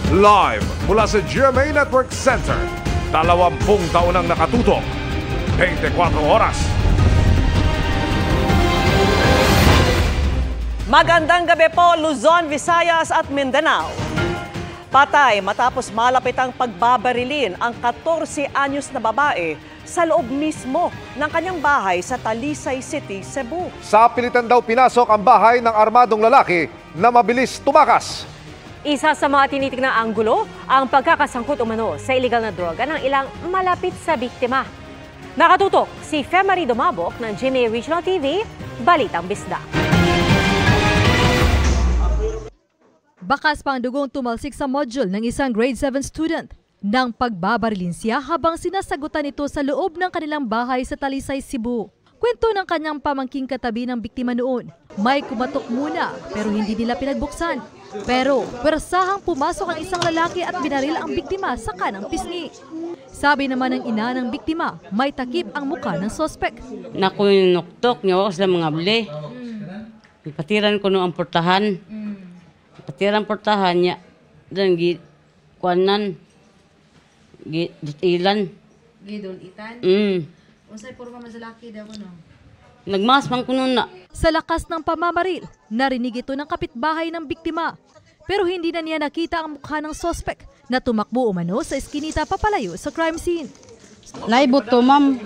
Live mula sa GMA Network Center. 20 taon ang nakatutok. 24 oras. Magandang gabi po, Luzon, Visayas at Mindanao. Patay matapos malapit ang pagbabarilin ang 14 anyos na babae sa loob mismo ng kanyang bahay sa Talisay City, Cebu. Sa pilitan daw pinasok ang bahay ng armadong lalaki na mabilis tumakas. Isa sa mga tinitignang anggulo ang pagkakasangkot umano sa iligal na droga ng ilang malapit sa biktima. Nakatutok si Femari Dumabok ng GMA Regional TV, Balitang Bisdak. Bakas pa ang dugong tumalsik sa module ng isang grade 7 student nang pagbabarilin siya habang sinasagutan ito sa loob ng kanilang bahay sa Talisay, Cebu. Kwento ng kanyang pamangking katabi ng biktima noon, may kumatok muna pero hindi nila pinagbuksan. Pero pwersahang pumasok ang isang lalaki at binaril ang biktima sa kanang pisngi. Sabi naman ng ina ng biktima, may takip ang mukha ng sospek. Nakunuktok niya ako sa mga bli. Patiran ko ang portahan. Patiran portahan niya. Dan kuanan. Ilan. Gidon itan? Unsay porma man sa laki daw no? Nagmasmang ko nun na. Sa lakas ng pamamaril, narinig ito ng kapitbahay ng biktima. Pero hindi na niya nakita ang mukha ng sospek na tumakbo umano sa eskinita papalayo sa crime scene. Naibuto, ma'am.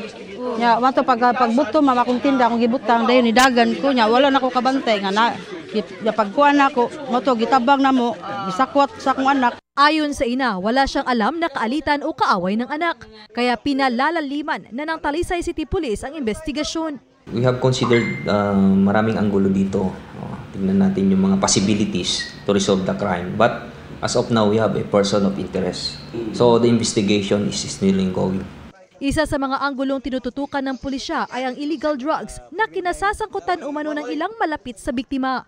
Ya, mato pagbuto, ma'am, akong tinda, akong gibutang, dayon nidagan ko niya. Wala na ko kabantay nga na. Pagkuhan ako, mato, gitabang na mo, gisakwat sa akong anak. Ayon sa ina, wala siyang alam na kaalitan o kaaway ng anak. Kaya pinalalaliman na ng Talisay City Police ang investigasyon. We have considered maraming anggulo dito. Tingnan natin yung mga possibilities to resolve the crime. But as of now, we have a person of interest. So the investigation is still ongoing. Isa sa mga anggulong tinututukan ng pulisya ay ang illegal drugs na kinasasangkutan umano ng ilang malapit sa biktima.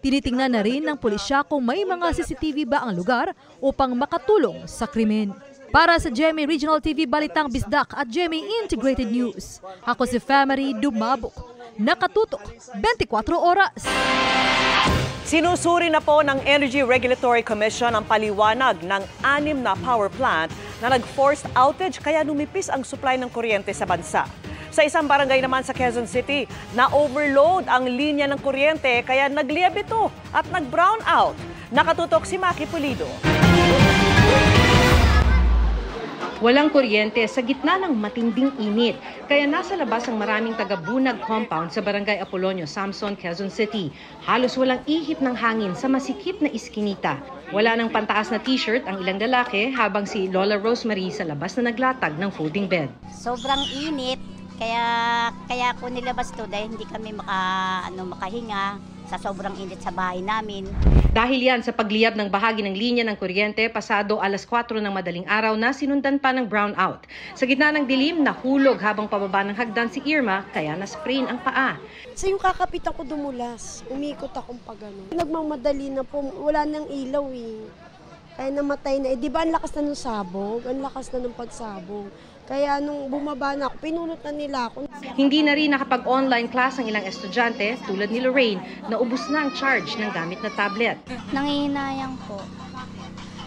Tinitingnan na rin ng pulisya kung may mga CCTV ba ang lugar upang makatulong sa krimen. Para sa GMA Regional TV Balitang Bisdak at GMA Integrated News, ako si Femari Dumabok. Nakatutok 24 oras. Sinusuri na po ng Energy Regulatory Commission ang paliwanag ng 6 na power plant na nag-forced outage kaya numipis ang supply ng kuryente sa bansa. Sa isang barangay naman sa Quezon City, na-overload ang linya ng kuryente kaya nagliyab ito at nag-brown out. Nakatutok si Maki Pulido. Walang kuryente sa gitna ng matinding init, kaya nasa labas ang maraming taga-Bunag compound sa Barangay Apolonio, Samson, Quezon City. Halos walang ihip ng hangin sa masikip na iskinita. Wala nang pantaas na t-shirt ang ilang lalaki habang si Lola Rosemary sa labas na naglatag ng folding bed. Sobrang init, kaya ako nilabas to dahil hindi kami makahinga sa sobrang init sa bahay namin. Dahil yan sa pagliyab ng bahagi ng linya ng kuryente, pasado alas 4 ng madaling araw na sinundan pa ng brownout. Sa gitna ng dilim, nahulog habang pababa ng hagdan si Irma, kaya na-sprain ang paa. Sa yung kakapit ako dumulas, umikot akong pagano. Nagmamadali na po, wala nang ilaw eh. Kaya namatay na. Di ba ang lakas na ng sabog? Ang lakas na ng pagsabog. Kaya nung bumaba na ako, pinunot na nila ako. Hindi na rin nakapag-online class ang ilang estudyante tulad ni Lorraine na ubos na ang charge ng gamit na tablet. Nangihinayang po.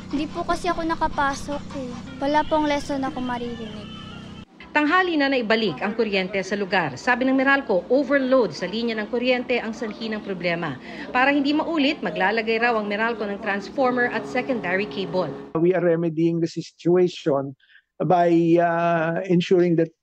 Hindi po kasi ako nakapasok eh. Wala pong lesson ako maririnig. Tanghali na naibalik ang kuryente sa lugar. Sabi ng Meralco, overload sa linya ng kuryente ang sanhi ng problema. Para hindi maulit, maglalagay raw ang Meralco ng transformer at secondary cable. We are remedying the situation by ensuring that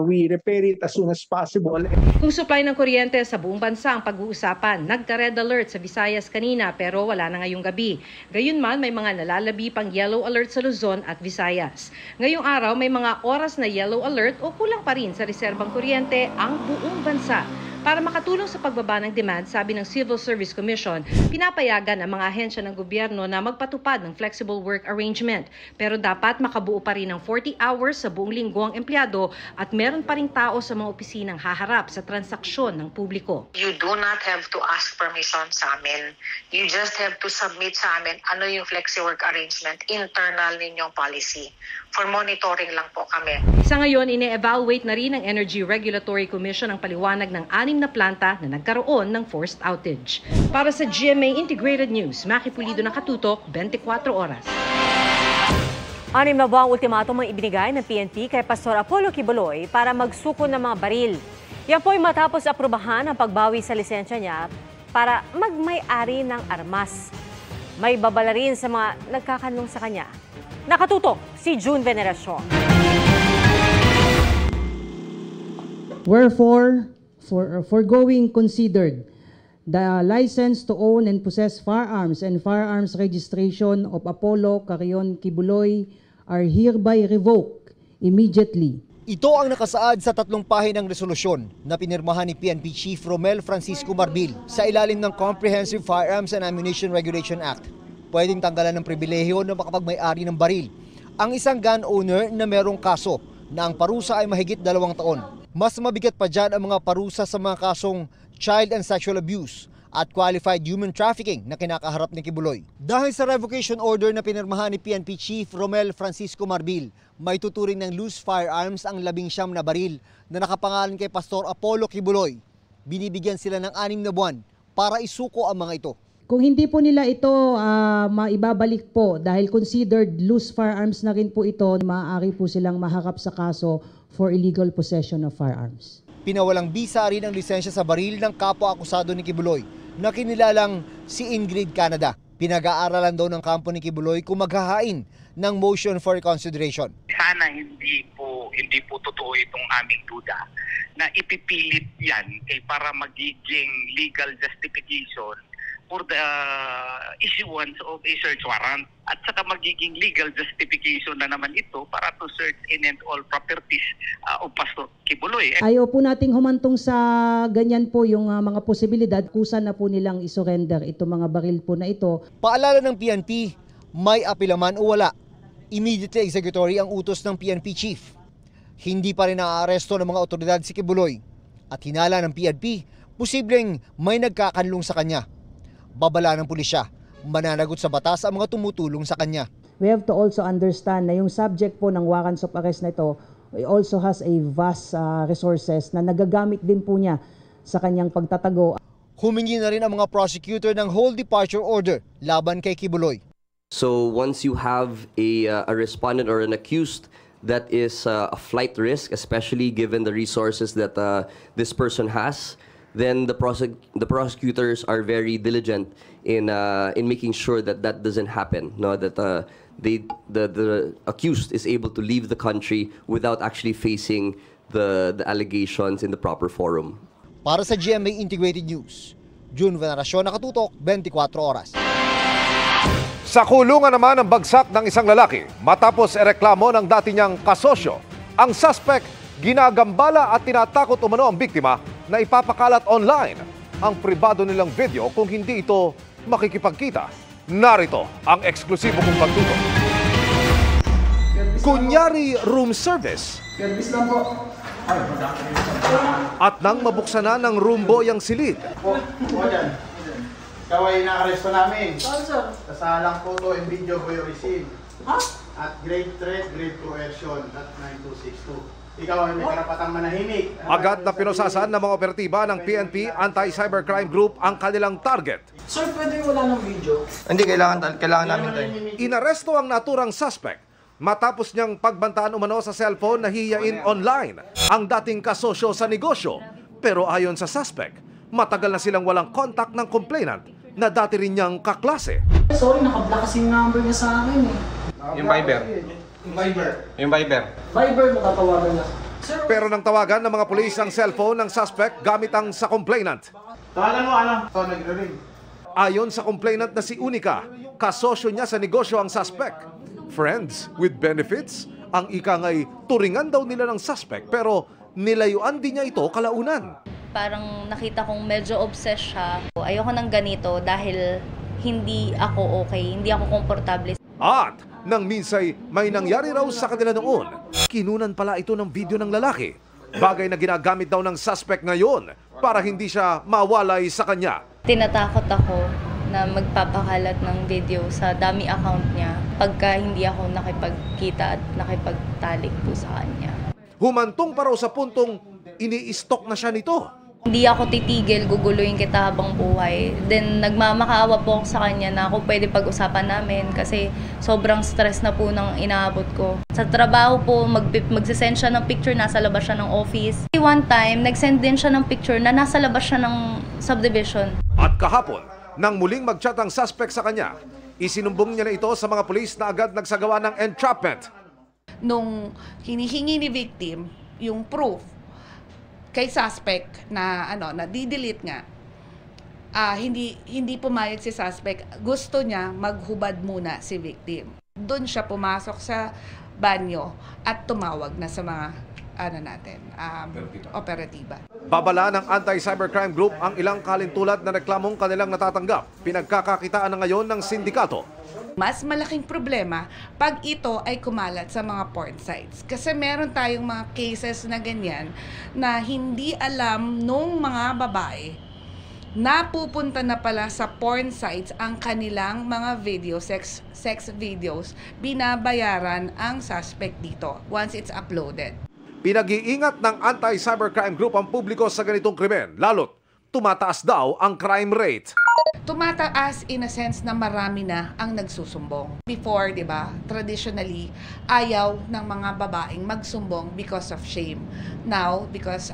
we repair it as soon as possible. Kung supply ng kuryente sa buong bansa ang pag-uusapan, nagka-red alert sa Visayas kanina pero wala na ngayong gabi. Gayunman may mga nalalabi pang yellow alert sa Luzon at Visayas. Ngayong araw may mga oras na yellow alert o kulang pa rin sa reserbang kuryente ang buong bansa. Para makatulong sa pagbaba ng demand, sabi ng Civil Service Commission, pinapayagan ang mga ahensya ng gobyerno na magpatupad ng flexible work arrangement. Pero dapat makabuo pa rin ng 40 hours sa buong linggo ang empleyado at meron pa ring tao sa mga opisinang haharap sa transaksyon ng publiko. You do not have to ask permission sa amin. You just have to submit sa amin ano yung flexi work arrangement, internal ninyong policy. For monitoring lang po kami. Sa ngayon, ine-evaluate na rin ng Energy Regulatory Commission ang paliwanag ng 6 na planta na nagkaroon ng forced outage. Para sa GMA Integrated News, Maki Pulido nakatutok, 24 oras. 6 na buwang ultimatum ang ibinigay ng PNP kay Pastor Apollo Kibuloy para magsuko ng mga baril. Yan po ay matapos aprubahan ang pagbawi sa lisensya niya para magmay-ari ng armas. May babala rin sa mga nagkakanlong sa kanya. Nakatutok si June Veneracion. Wherefore, foregoing considered, the license to own and possess firearms and firearms registration of Apollo Carion Kibuloy are hereby revoked immediately. Ito ang nakasaad sa 3 pahinang resolusyon na pinirmahan ni PNP Chief Romel Francisco Marbil sa ilalim ng Comprehensive Firearms and Ammunition Regulation Act. Pwedeng tanggalan ng pribilehiyo na makapagmay-ari ng baril ang isang gun owner na merong kaso na ang parusa ay mahigit 2 taon. Mas mabigat pa dyan ang mga parusa sa mga kasong child and sexual abuse at qualified human trafficking na kinakaharap ni Kibuloy. Dahil sa revocation order na pinirmahan ni PNP Chief Romel Francisco Marbil, may tuturing ng loose firearms ang 19 na baril na nakapangalan kay Pastor Apollo Kibuloy. Binibigyan sila ng 6 na buwan para isuko ang mga ito. Kung hindi po nila ito maibabalik po dahil considered loose firearms na rin po ito, maaari po silang maharap sa kaso for illegal possession of firearms. Pinawalang bisa rin ang lisensya sa baril ng kapwa-akusado ni Kibuloy na kinilalang si Ingrid Canada. Pinag-aaralan daw ng kampo ni Kibuloy kung maghahain ng motion for reconsideration. Sana hindi po totoo itong aming duda na ipipilit yan para magiging legal justification for the issuance of a search warrant at saka magiging legal justification na naman ito para to search in and all properties of Pastor Kibuloy. Ayaw po nating humantong sa ganyan po yung mga posibilidad. Kusa na po nilang isurrender itong mga baril po na ito. Paalala ng PNP, may apilaman o wala, immediately executory ang utos ng PNP chief. Hindi pa rin naaaresto ng mga otoridad si Kibuloy at hinala ng PNP, posibleng may nagkakanlong sa kanya. Babala ng pulisya, mananagot sa batas ang mga tumutulong sa kanya. We have to also understand na yung subject po ng warrants of arrest na ito also has a vast resources na nagagamit din po niya sa kanyang pagtatago. Humingi na rin ang mga prosecutor ng whole departure order laban kay Kibuloy. So once you have a respondent or an accused that is a flight risk, especially given the resources that this person has, then the prosecutors are very diligent in making sure that that doesn't happen. No, that the accused is able to leave the country without actually facing the allegations in the proper forum. Para sa GMA Integrated News, June Veneracion, nakatutok, 24 oras. Sa kulungan naman ang bagsak ng isang lalaki matapos ereklamo ng dati niyang kasosyo. Ang suspect ginagambala at tinatakot umano ang biktima na ipapakalat online ang pribado nilang video kung hindi ito makikipagkita. Narito ang eksklusibo kong pagtutok. Kunyari room service. At nang mabuksan na ng room boy ang silid. Ikaw ay nakaresto namin. Kasalang photo and video ko yung receive. At grade threat, grade coercion at 9262. Ikaw ay may karapatang manahimik. Agad na pinosasan ng mga operatiba ng PNP Anti-Cybercrime Group ang kanilang target. Sir, pwede wala ng video? Hindi, kailangan namin tayo. Inaresto ang naturang suspect matapos niyang pagbantaan umano sa cellphone na hihiyain online ang dating kasosyo sa negosyo. Pero ayon sa suspect, matagal na silang walang contact ng complainant na dati rin niyang kaklase. Sorry, nakablock kasi yung number niya sa akin eh. Yung Viber. Yung Viber. Viber, matatawagan na. Pero nang tawagan ng mga pulis ang cellphone ng suspect gamit ang sa complainant. Tawagan mo, alam. Ito, nagre-ring. Ayon sa complainant na si Unica, kasosyo niya sa negosyo ang suspect. Friends with benefits, ang ika nga'y turingan daw nila ng suspect pero nilayuan din niya ito kalaunan. Parang nakita kong medyo obsessed siya. Ayoko ng ganito dahil hindi ako okay, hindi ako komportable. At nang minsay may nangyari raw sa kanila noon, kinunan pala ito ng video ng lalaki. Bagay na ginagamit daw ng suspect ngayon para hindi siya mawalay sa kanya. Tinatakot ako na magpapakalat ng video sa dummy account niya pagka hindi ako nakipagkita at nakipagtalik po sa kanya. Humantong pa raw sa puntong ini-stalk na siya nito. Hindi ako titigil, guguluhin kita habang buhay. Then nagmamakaawa po ako sa kanya na kung pwede pag-usapan namin kasi sobrang stress na po ng inaabot ko. Sa trabaho po, magsisend siya ng picture, nasa labas siya ng office. One time, nagsend din siya ng picture na nasa labas siya ng subdivision. At kahapon, nang muling mag-chat ang suspect sa kanya, isinumbong niya na ito sa mga pulis na agad nagsagawa ng entrapment. Nung hinihingi ni victim yung proof kay suspect na na di-delete nga, hindi pumayag si suspect. Gusto niya maghubad muna si victim. Doon siya pumasok sa banyo at tumawag na sa mga operatiba. Babala ng Anti-Cybercrime Group ang ilang kalintulad na reklamong kanilang natatanggap. Pinagkakakitaan na ngayon ng sindikato. Mas malaking problema pag ito ay kumalat sa mga porn sites. Kasi meron tayong mga cases na ganyan na hindi alam nung mga babae na pupunta na pala sa porn sites ang kanilang mga video, sex videos, binabayaran ang suspect dito once it's uploaded. Pinag-iingat ng Anti-Cybercrime Group ang publiko sa ganitong krimen, lalo't tumataas daw ang crime rate. Tumataas in a sense na marami na ang nagsusumbong. Before, di ba, traditionally, ayaw ng mga babaeng magsumbong because of shame. Now, because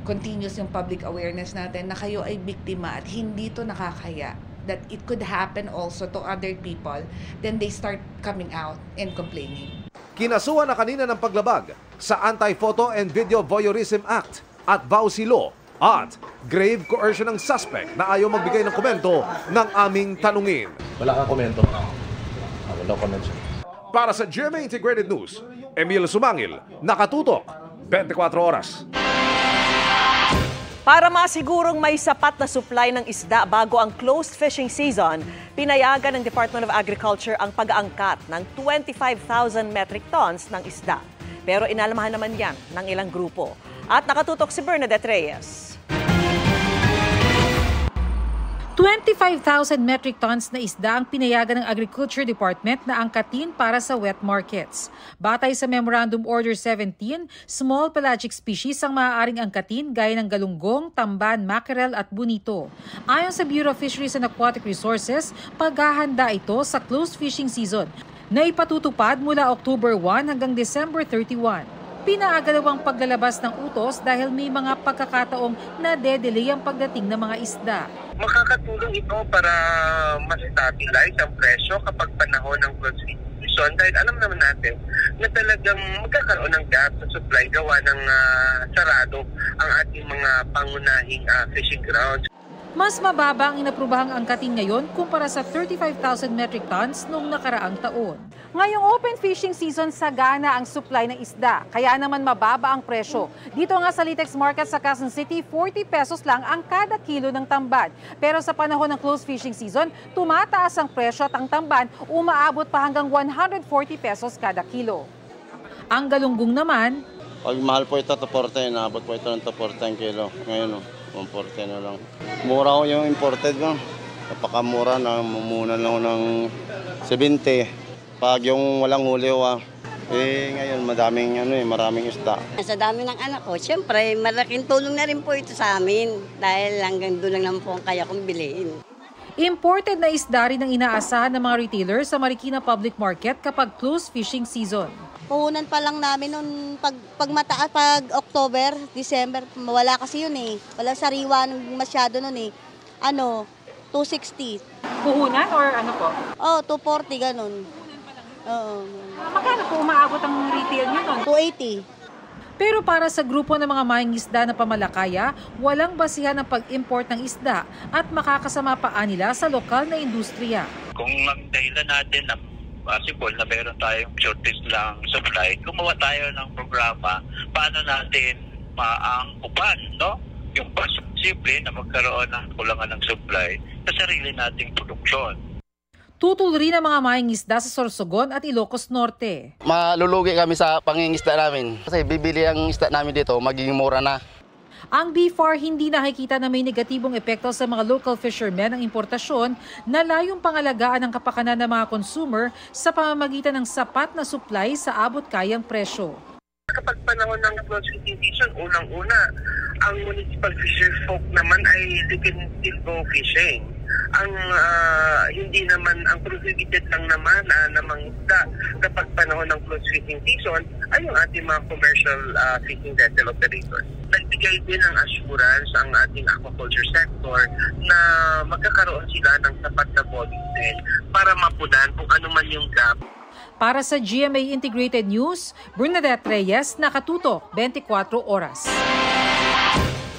continuous yung public awareness natin na kayo ay biktima at hindi to nakakaya, that it could happen also to other people, then they start coming out and complaining. Kinasuhan na kanina ng paglabag sa Anti-Photo and Video Voyeurism Act at VAUSI Law at grave coercion ng suspect na ayaw magbigay ng komento ng aming tanungin. Wala kang komento. Wala komento. Para sa GMA Integrated News, Emil Sumangil, nakatutok, 24 oras. Para masigurong may sapat na supply ng isda bago ang closed fishing season, pinayagan ng Department of Agriculture ang pag-aangkat ng 25,000 metric tons ng isda. Pero inalamahan naman yan ng ilang grupo. At nakatutok si Bernadette Reyes. 25,000 metric tons na isda ang pinayagan ng Agriculture Department na angkatin para sa wet markets. Batay sa Memorandum Order 17, small pelagic species ang maaaring angkatin gaya ng galunggong, tamban, mackerel at bonito. Ayon sa Bureau of Fisheries and Aquatic Resources, paghahanda ito sa closed fishing season na ipatutupad mula October 1 hanggang December 31. Pinaagalawang paglalabas ng utos dahil may mga pagkakataong na-delay ang pagdating ng mga isda. Makakatulong ito para mas stabilize ang presyo kapag panahon ng closed season dahil alam naman natin na talagang magkakaroon ng gap sa supply gawa ng sarado ang ating mga pangunahing fishing grounds. Mas mababa ang inaprubahang angkatin ngayon kumpara sa 35,000 metric tons noong nakaraang taon. Ngayong open fishing season, sagana ang supply ng isda, kaya naman mababa ang presyo. Dito nga sa Litex Market sa Quezon City, 40 pesos lang ang kada kilo ng tamban. Pero sa panahon ng closed fishing season, tumataas ang presyo at ang tamban umaabot pa hanggang 140 pesos kada kilo. Ang galunggong naman, pag mahal po ito, 240, naabot po ito ng 240 kilo. Ngayon, 140 na lang. Mura ko yung imported ko. Napakamura na, mumuna lang ako ng 70. Pag yung walang huli ngayon maraming isda. Sa dami ng anak ko, siyempre malaking tulong na rin po ito sa amin dahil hanggang doon lang naman po ang kaya kong bilhin. Imported na isda rin ang inaasahan ng mga retailers sa Marikina Public Market kapag closed fishing season. Puhunan pa lang namin noon pag October, December, wala kasi yun eh. Wala sariwa masyado noon eh. 260. Puhunan or ano po? 240 ganun. Oo. Magkano po umaabot ang retail nyo nun? 280. Pero para sa grupo ng mga mangingisda na pamalakaya, walang basihan ng pag-import ng isda at makakasama pa nila sa lokal na industriya. Kung ang dahilan natin na possible na meron tayong shortage lang supply, gumawa tayo ng programa paano natin maangkupan, no? Yung posible na magkaroon ng kulangan ng supply sa sarili nating produksyon. Tutuloy rin ang mga mangingisda sa Sorsogon at Ilocos Norte. Malulugi kami sa pangingisda namin kasi bibili ang isda namin dito, magiging mura na. Ang BFAR hindi nakikita na may negatibong epekto sa mga local fishermen ang importasyon na layong pangalagaan ng kapakanan ng mga consumer sa pamamagitan ng sapat na supply sa abot kayang presyo. Kapag panahon ng close fishing season, unang-una, ang municipal fisher folk naman ay they can still go fishing. Ang hindi naman, ang prohibited lang naman na mangisda kapag panahon ng close fishing season ay yung ating mga commercial fishing vessel operators. Nagbigay din ng assurance ang ating aquaculture sector na magkakaroon sila ng sapat na volume din para mapunan kung ano man yung gap. Para sa GMA Integrated News, Bernadette Reyes, nakatutok 24 oras.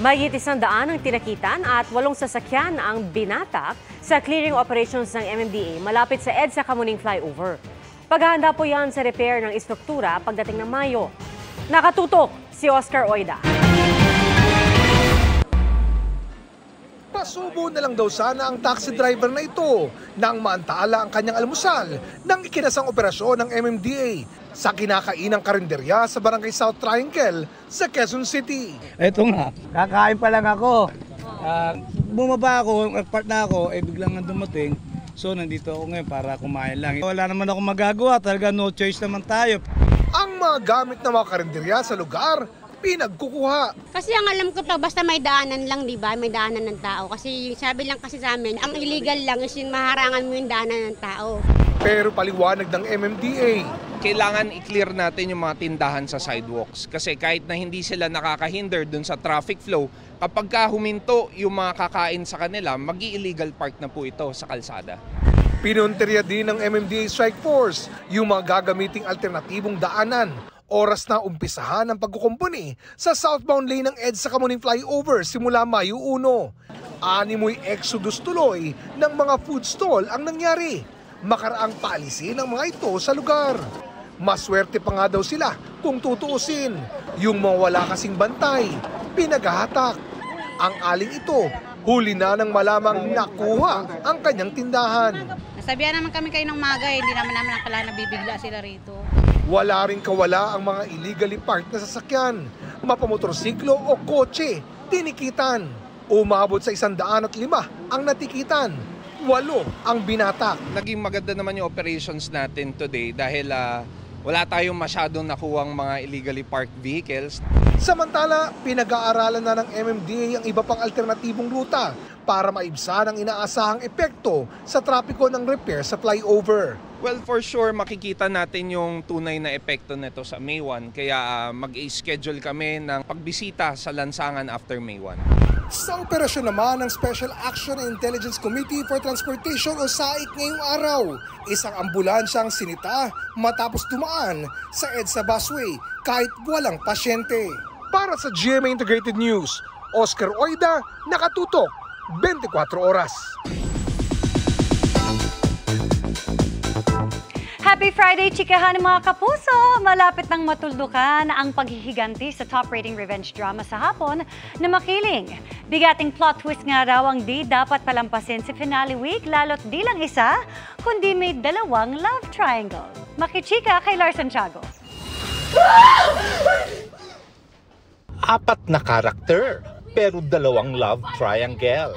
Mahigit 100 ang tinakitan at 8 sasakyan ang binatak sa clearing operations ng MMDA malapit sa EDSA Kamuning Flyover. Paghahanda po yan sa repair ng istruktura pagdating ng Mayo. Nakatutok si Oscar Oida. Pasubo na lang daw sana ang taxi driver na ito nang maantala ang kanyang almusal ng ikinasang operasyon ng MMDA sa kinakainang karinderya sa Barangay South Triangle sa Quezon City. Ito nga, kakain pa lang ako. Bumaba ako, part na ako, biglang nga dumating. So nandito ako ngayon para kumain lang. Wala naman ako magagawa, talaga no choice naman tayo. Ang mga gamit ng mga karinderya sa lugar, pinagkukuha. Kasi ang alam ko to, basta may daanan lang, di ba? May daanan ng tao. Kasi sabi lang kasi sa amin, ang illegal lang is yung maharangan mo yung daanan ng tao. Pero paliwanag ng MMDA, kailangan i-clear natin yung mga tindahan sa sidewalks. Kasi kahit na hindi sila nakakahinder dun sa traffic flow, kapag huminto yung mga kakain sa kanila, mag-i-illegal park na po ito sa kalsada. Pinuntirya din ng MMDA Strike Force yung mga gagamiting alternatibong daanan. Oras na umpisahan ang pagkukumpuni sa southbound lane ng EDSA Kamuning Flyover simula Mayo 1. Animoy exodus tuloy ng mga food stall ang nangyari. Makaraang paalisin ng mga ito sa lugar. Maswerte pa nga daw sila kung tutuusin. Yung mga wala kasing bantay, pinaghahatak. Ang aling ito, huli na nang malamang nakuha ang kanyang tindahan. Nasabihan naman kami kayo ng maga, hindi naman akala na bibigla sila rito. Wala rin kawala ang mga illegally parked na sasakyan, mapamotorsiklo o kotse, tinikitan. Umabot sa 105 ang natikitan, 8 ang binatak. Naging maganda naman yung operations natin today dahil wala tayong masyadong nakuhang mga illegally parked vehicles. Samantala, pinag-aaralan na ng MMDA ang iba pang alternatibong ruta para maibsan ang inaasahang epekto sa trapiko ng repair sa flyover. Well, for sure, makikita natin yung tunay na epekto nito sa May 1. Kaya mag-schedule kami ng pagbisita sa lansangan after May 1. Sa operasyon naman ng Special Action and Intelligence Committee for Transportation o SAIC ngayong araw, isang ambulansyang sinita matapos dumaan sa EDSA busway kahit walang pasyente. Para sa GMA Integrated News, Oscar Oida, nakatutok 24 oras. Happy Friday, chikahan mga kapuso! Malapit nang matuldukan ang paghihiganti sa top-rating revenge drama sa hapon na Makiling. Bigating plot twist nga raw ang di dapat palampasin sa finale week, lalo't di lang isa, kundi may 2 love triangle. Makichika kay Lars Santiago. 4 na karakter, pero 2 love triangle.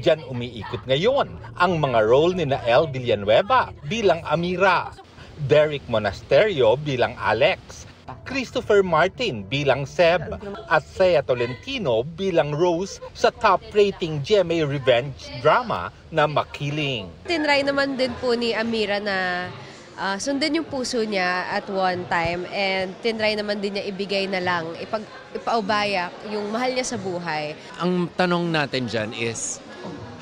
Diyan umiikot ngayon ang mga role ni El Villanueva bilang Amira, Derek Monasterio bilang Alex, Christopher Martin bilang Seb, at Sea Tolentino bilang Rose sa top-rating GMA revenge drama na Makiling. Tinry naman din po ni Amira na sundin yung puso niya at one time, and tinry naman din niya ibigay na lang, ipaubaya yung mahal niya sa buhay. Ang tanong natin dyan is,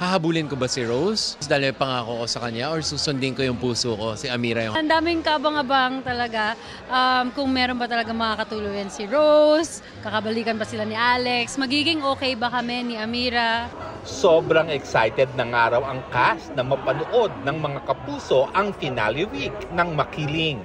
hahabulin ko ba si Rose? Dahil may pangako ko sa kanya, or susundin ko yung puso ko, si Amira yung... Ang daming kabang-abang talaga kung meron ba talaga makakatuluyan si Rose, kakabalikan ba sila ni Alex, magiging okay ba kami ni Amira? Sobrang excited na nga raw ang cast na mapanood ng mga kapuso ang finale week ng Makiling.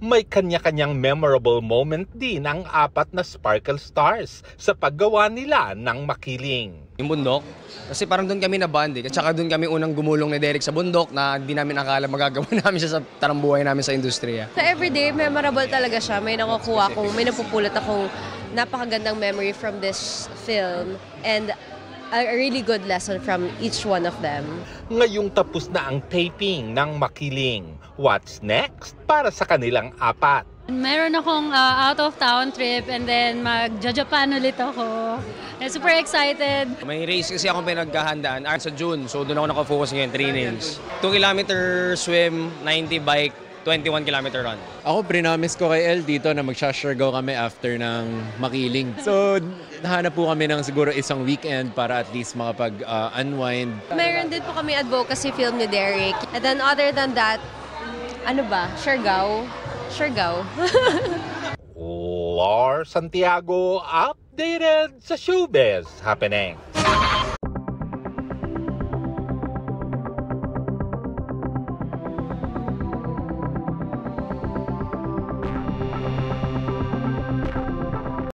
May kanya-kanyang memorable moment din ang 4 na Sparkle Stars sa paggawa nila ng Makiling. Yung bundok, kasi parang doon kami na-bond at saka doon kami unang gumulong ni Derek sa bundok na hindi namin akala magagawa namin siya sa tarang buhay namin sa industriya. Sa everyday, memorable talaga siya. May nakukuha akong, may napupulot akong napakagandang memory from this film, and a really good lesson from each one of them. Ngayong tapos na ang taping ng Makiling, what's next para sa kanilang 4? Meron akong out of town trip and then mag-Japan ulit ako. Super excited. May race kasi akong pinaghahandaan sa June. So doon ako nakafocus ngayon, trainings. 2 kilometer swim, 90 bike, 21 kilometer run. Ako, prinamis ko kay El dito na magsha-Siargao kami after ng Makiling. So, nahanap po kami ng siguro isang weekend para at least makapag-unwind. Meron din po kami advocacy film ni Derek. And then other than that, Siargao. Lars Santiago updated sa showbiz happening.